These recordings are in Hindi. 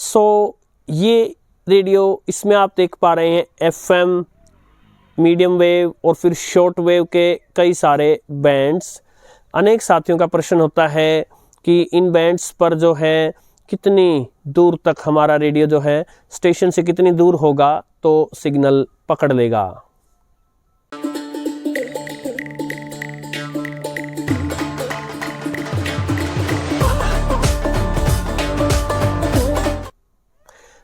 ये रेडियो, इसमें आप देख पा रहे हैं FM, मीडियम वेव और फिर शॉर्ट वेव के कई सारे बैंड्स। अनेक साथियों का प्रश्न होता है कि इन बैंड्स पर जो है कितनी दूर तक हमारा रेडियो जो है स्टेशन से कितनी दूर होगा तो सिग्नल पकड़ लेगा।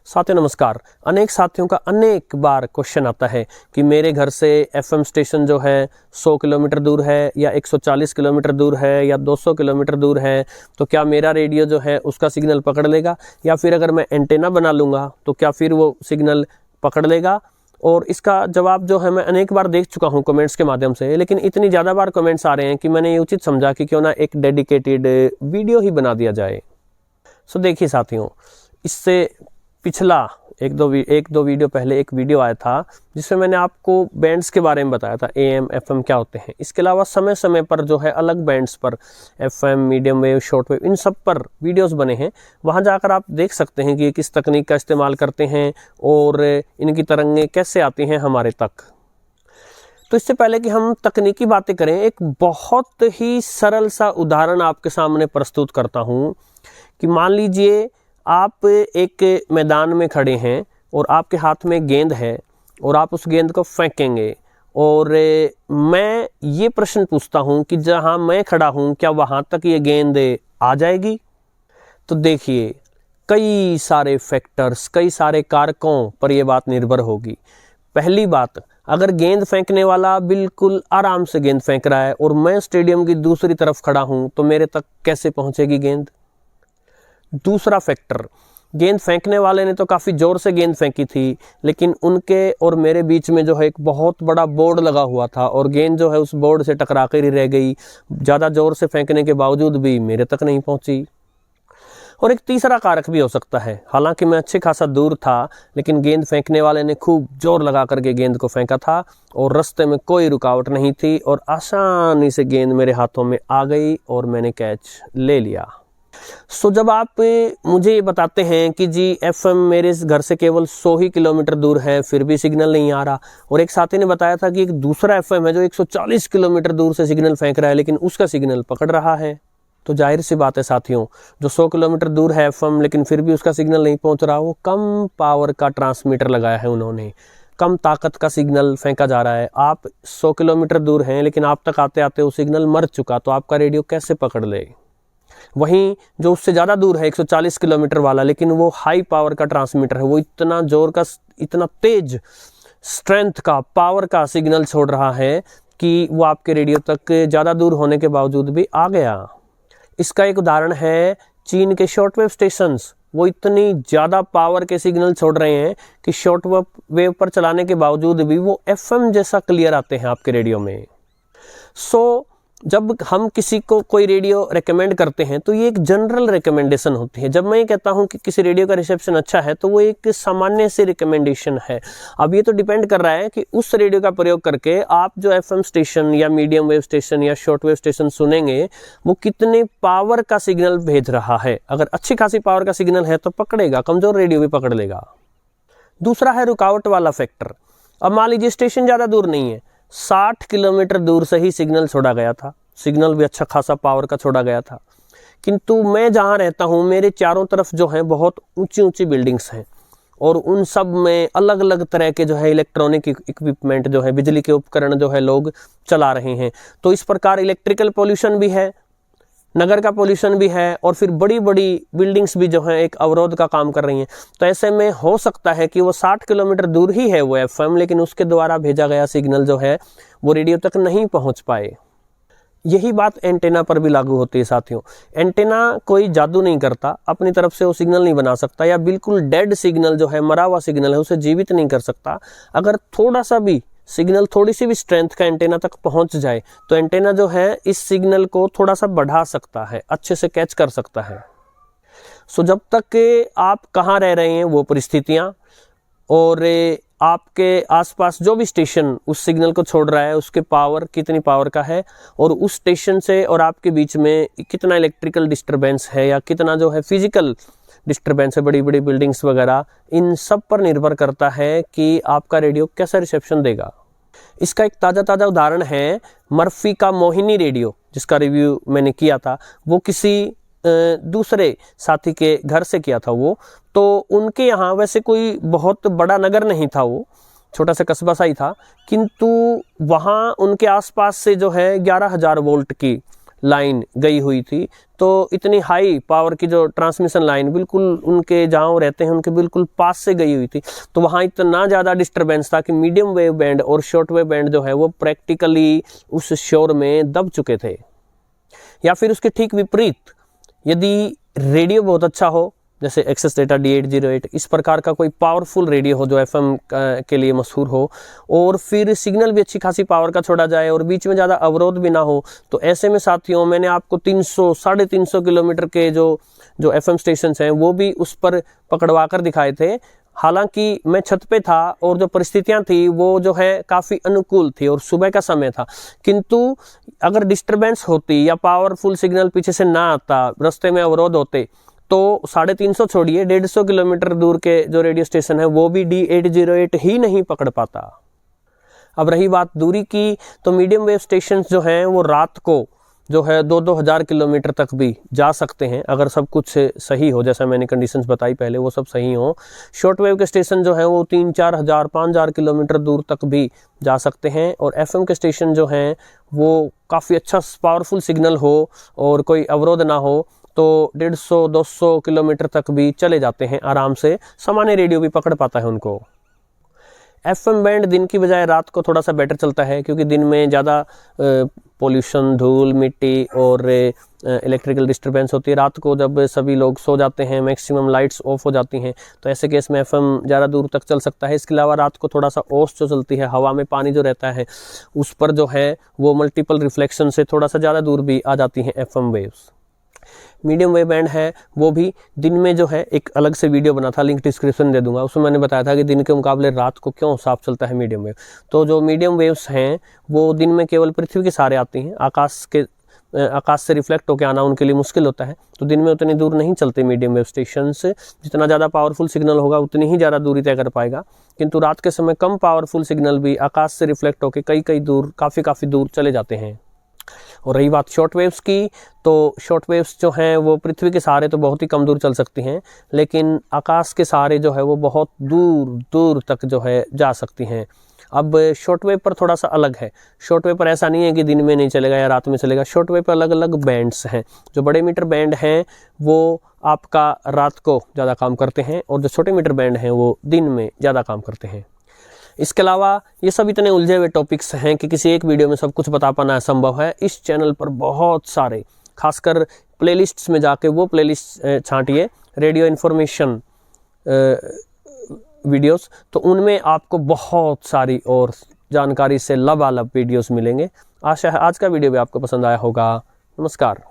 साथियों नमस्कार। अनेक साथियों का अनेक बार क्वेश्चन आता है कि मेरे घर से FM स्टेशन जो है 100 किलोमीटर दूर है या 140 किलोमीटर दूर है या 200 किलोमीटर दूर है, तो क्या मेरा रेडियो जो है उसका सिग्नल पकड़ लेगा, या फिर अगर मैं एंटेना बना लूँगा तो क्या फिर वो सिग्नल पकड़ लेगा। और इसका जवाब जो है मैं अनेक बार देख चुका हूँ कमेंट्स के माध्यम से, लेकिन इतनी ज़्यादा बार कमेंट्स आ रहे हैं कि मैंने ये उचित समझा कि क्यों ना एक डेडिकेटेड वीडियो ही बना दिया जाए। सो देखिए साथियों, इससे पिछला एक दो वीडियो पहले एक वीडियो आया था जिसमें मैंने आपको बैंड्स के बारे में बताया था, AM FM क्या होते हैं। इसके अलावा समय समय पर जो है अलग बैंड्स पर FM, medium wave, short wave, इन सब पर वीडियोस बने हैं। वहां जाकर आप देख सकते हैं कि ये किस तकनीक का इस्तेमाल करते हैं और इनकी तरंगें कैसे आती हैं हमारे तक। तो इससे पहले कि हम तकनीकी बातें करें, एक बहुत ही सरल सा उदाहरण आपके सामने प्रस्तुत करता हूँ कि मान लीजिए आप एक मैदान में खड़े हैं और आपके हाथ में गेंद है और आप उस गेंद को फेंकेंगे, और मैं ये प्रश्न पूछता हूँ कि जहाँ मैं खड़ा हूँ क्या वहाँ तक ये गेंद आ जाएगी। तो देखिए कई सारे फैक्टर्स, कई सारे कारकों पर यह बात निर्भर होगी। पहली बात, अगर गेंद फेंकने वाला बिल्कुल आराम से गेंद फेंक रहा है और मैं स्टेडियम की दूसरी तरफ खड़ा हूँ तो मेरे तक कैसे पहुँचेगी गेंद। दूसरा फैक्टर, गेंद फेंकने वाले ने तो काफ़ी ज़ोर से गेंद फेंकी थी, लेकिन उनके और मेरे बीच में जो है एक बहुत बड़ा बोर्ड लगा हुआ था और गेंद जो है उस बोर्ड से टकरा कर ही रह गई। ज़्यादा ज़ोर से फेंकने के बावजूद भी मेरे तक नहीं पहुंची। और एक तीसरा कारक भी हो सकता है, हालांकि मैं अच्छे खासा दूर था लेकिन गेंद फेंकने वाले ने खूब जोर लगा करके गेंद को फेंका था और रास्ते में कोई रुकावट नहीं थी और आसानी से गेंद मेरे हाथों में आ गई और मैंने कैच ले लिया। सो जब आप मुझे बताते हैं कि जी FM मेरे घर से केवल 100 ही किलोमीटर दूर है फिर भी सिग्नल नहीं आ रहा, और एक साथी ने बताया था कि एक दूसरा FM है जो 140 किलोमीटर दूर से सिग्नल फेंक रहा है लेकिन उसका सिग्नल पकड़ रहा है, तो जाहिर सी बात है साथियों, जो 100 किलोमीटर दूर है FM लेकिन फिर भी उसका सिग्नल नहीं पहुंच रहा, वो कम पावर का ट्रांसमीटर लगाया है उन्होंने, कम ताकत का सिग्नल फेंका जा रहा है। आप 100 किलोमीटर दूर हैं लेकिन आप तक आते आते वो सिग्नल मर चुका, तो आपका रेडियो कैसे पकड़ ले। वहीं जो उससे ज़्यादा दूर है 140 किलोमीटर वाला, लेकिन वो हाई पावर का ट्रांसमीटर है, वो इतना जोर का, इतना तेज स्ट्रेंथ का, पावर का सिग्नल छोड़ रहा है कि वो आपके रेडियो तक ज़्यादा दूर होने के बावजूद भी आ गया। इसका एक उदाहरण है चीन के शॉर्ट वेव स्टेशंस। वो इतनी ज़्यादा पावर के सिग्नल छोड़ रहे हैं कि शॉर्ट वेव पर चलाने के बावजूद भी वो FM जैसा क्लियर आते हैं आपके रेडियो में। सो जब हम किसी को कोई रेडियो रेकमेंड करते हैं तो ये एक जनरल रिकमेंडेशन होती है। जब मैं ये कहता हूँ कि किसी रेडियो का रिसेप्शन अच्छा है तो वो एक सामान्य सी रिकमेंडेशन है। अब ये तो डिपेंड कर रहा है कि उस रेडियो का प्रयोग करके आप जो FM स्टेशन या मीडियम वेव स्टेशन या शॉर्ट वेव स्टेशन सुनेंगे वो कितने पावर का सिग्नल भेज रहा है। अगर अच्छी खासी पावर का सिग्नल है तो पकड़ेगा, कमजोर रेडियो भी पकड़ लेगा। दूसरा है रुकावट वाला फैक्टर। अब मान लीजिए स्टेशन ज़्यादा दूर नहीं है, 60 किलोमीटर दूर से ही सिग्नल छोड़ा गया था, सिग्नल भी अच्छा खासा पावर का छोड़ा गया था, किंतु मैं जहाँ रहता हूँ मेरे चारों तरफ जो है बहुत ऊंची ऊंची बिल्डिंग्स हैं और उन सब में अलग अलग तरह के जो है इलेक्ट्रॉनिक इक्विपमेंट जो है, बिजली के उपकरण जो है लोग चला रहे हैं। तो इस प्रकार इलेक्ट्रिकल पोल्यूशन भी है, नगर का पोल्यूशन भी है और फिर बड़ी बड़ी बिल्डिंग्स भी जो है एक अवरोध का काम कर रही हैं। तो ऐसे में हो सकता है कि वो 60 किलोमीटर दूर ही है वो FM, लेकिन उसके द्वारा भेजा गया सिग्नल जो है वो रेडियो तक नहीं पहुंच पाए। यही बात एंटेना पर भी लागू होती है साथियों। एंटेना कोई जादू नहीं करता, अपनी तरफ से वो सिग्नल नहीं बना सकता, या बिल्कुल डेड सिग्नल जो है, मरा हुआ सिग्नल है, उसे जीवित नहीं कर सकता। अगर थोड़ा सा भी सिग्नल, थोड़ी सी भी स्ट्रेंथ का एंटेना तक पहुंच जाए तो एंटेना जो है इस सिग्नल को थोड़ा सा बढ़ा सकता है, अच्छे से कैच कर सकता है। सो जब तक आप कहाँ रह रहे हैं वो परिस्थितियाँ और आपके आसपास जो भी स्टेशन उस सिग्नल को छोड़ रहा है उसके पावर कितनी पावर का है और उस स्टेशन से और आपके बीच में कितना इलेक्ट्रिकल डिस्टरबेंस है या कितना जो है फिजिकल डिस्टर्बेंस है, बड़ी बड़ी बिल्डिंग्स वगैरह, इन सब पर निर्भर करता है कि आपका रेडियो कैसा रिसेप्शन देगा। इसका एक ताज़ा उदाहरण है मर्फी का मोहिनी रेडियो, जिसका रिव्यू मैंने किया था। वो किसी दूसरे साथी के घर से किया था वो, तो उनके यहाँ वैसे कोई बहुत बड़ा नगर नहीं था, वो छोटा सा कस्बा सा ही था, किंतु वहाँ उनके आसपास से जो है 11,000 वोल्ट की लाइन गई हुई थी। तो इतनी हाई पावर की जो ट्रांसमिशन लाइन बिल्कुल उनके जहाँ वो रहते हैं उनके बिल्कुल पास से गई हुई थी। तो वहाँ इतना ज़्यादा डिस्टर्बेंस था कि मीडियम वेव बैंड और शॉर्ट वेव बैंड जो है वो प्रैक्टिकली उस शोर में दब चुके थे। या फिर उसके ठीक विपरीत, यदि रेडियो बहुत अच्छा हो, जैसे एक्सेस डेटा D808, इस प्रकार का कोई पावरफुल रेडियो हो जो FM के लिए मशहूर हो, और फिर सिग्नल भी अच्छी खासी पावर का छोड़ा जाए और बीच में ज़्यादा अवरोध भी ना हो, तो ऐसे में साथियों मैंने आपको 300-350 किलोमीटर के जो FM स्टेशन हैं वो भी उस पर पकड़वा कर दिखाए थे। हालांकि मैं छत पे था और जो परिस्थितियां थी वो जो है काफ़ी अनुकूल थी और सुबह का समय था, किंतु अगर डिस्टर्बेंस होती या पावरफुल सिग्नल पीछे से ना आता, रास्ते में अवरोध होते, तो 350 छोड़िए 150 किलोमीटर दूर के जो रेडियो स्टेशन है वो भी D808 ही नहीं पकड़ पाता। अब रही बात दूरी की, तो मीडियम वेव स्टेशन जो हैं वो रात को जो है 2-2 हज़ार किलोमीटर तक भी जा सकते हैं, अगर सब कुछ सही हो, जैसा मैंने कंडीशंस बताई पहले वो सब सही हो। शॉर्ट वेव के स्टेशन जो है वो 3-4 हज़ार 5,000 किलोमीटर दूर तक भी जा सकते हैं, और FM के स्टेशन जो हैं वो काफ़ी अच्छा पावरफुल सिग्नल हो और कोई अवरोध ना हो तो 150-200 किलोमीटर तक भी चले जाते हैं आराम से, सामान्य रेडियो भी पकड़ पाता है उनको। FM बैंड दिन की बजाय रात को थोड़ा सा बेटर चलता है, क्योंकि दिन में ज़्यादा पोल्यूशन, धूल, मिट्टी और इलेक्ट्रिकल डिस्टर्बेंस होती है। रात को जब सभी लोग सो जाते हैं, मैक्सिमम लाइट्स ऑफ हो जाती हैं, तो ऐसे केस में FM ज़्यादा दूर तक चल सकता है। इसके अलावा रात को थोड़ा सा ओस जो चलती है, हवा में पानी जो रहता है उस पर जो है वो मल्टीपल रिफ्लेक्शन से थोड़ा सा ज़्यादा दूर भी आ जाती हैं FM waves. Medium wave band है वो भी दिन में जो है, एक अलग से वीडियो बना था, लिंक डिस्क्रिप्शन दे दूंगा, उसमें मैंने बताया था कि दिन के मुकाबले रात को क्यों साफ चलता है मीडियम वेव। तो जो मीडियम वेव्स हैं वो दिन में केवल पृथ्वी के सहारे आती हैं, आकाश से रिफ्लेक्ट होकर आना उनके लिए मुश्किल होता है, तो दिन में उतनी दूर नहीं चलते मीडियम वेव स्टेशन से। जितना ज़्यादा पावरफुल सिग्नल होगा उतनी ही ज़्यादा दूरी तय कर पाएगा, किंतु रात के समय कम पावरफुल सिग्नल भी आकाश से रिफ्लेक्ट होकर कई दूर, काफ़ी दूर चले जाते हैं। और रही बात शॉर्ट वेव्स की, तो शॉर्ट वेव्स जो हैं वो पृथ्वी के सहारे तो बहुत ही कम दूर चल सकती हैं, लेकिन आकाश के सहारे जो है वो बहुत दूर तक जो है जा सकती हैं। अब शॉर्ट वेव पर थोड़ा सा अलग है। शॉर्ट वेव पर ऐसा नहीं है कि दिन में नहीं चलेगा या रात में चलेगा। शॉर्ट वेव पर अलग अलग बैंड्स हैं। जो बड़े मीटर बैंड हैं वो आपका रात को ज़्यादा काम करते हैं, और जो छोटे मीटर बैंड हैं वो दिन में ज़्यादा काम करते हैं। इसके अलावा ये सब इतने उलझे हुए टॉपिक्स हैं कि किसी एक वीडियो में सब कुछ बता पाना असंभव है। इस चैनल पर बहुत सारे, खासकर प्लेलिस्ट्स में जाके वो प्लेलिस्ट छांटिए, रेडियो इन्फॉर्मेशन वीडियोस, तो उनमें आपको बहुत सारी और जानकारी से लबालब वीडियोस मिलेंगे। आशा है आज का वीडियो भी आपको पसंद आया होगा। नमस्कार।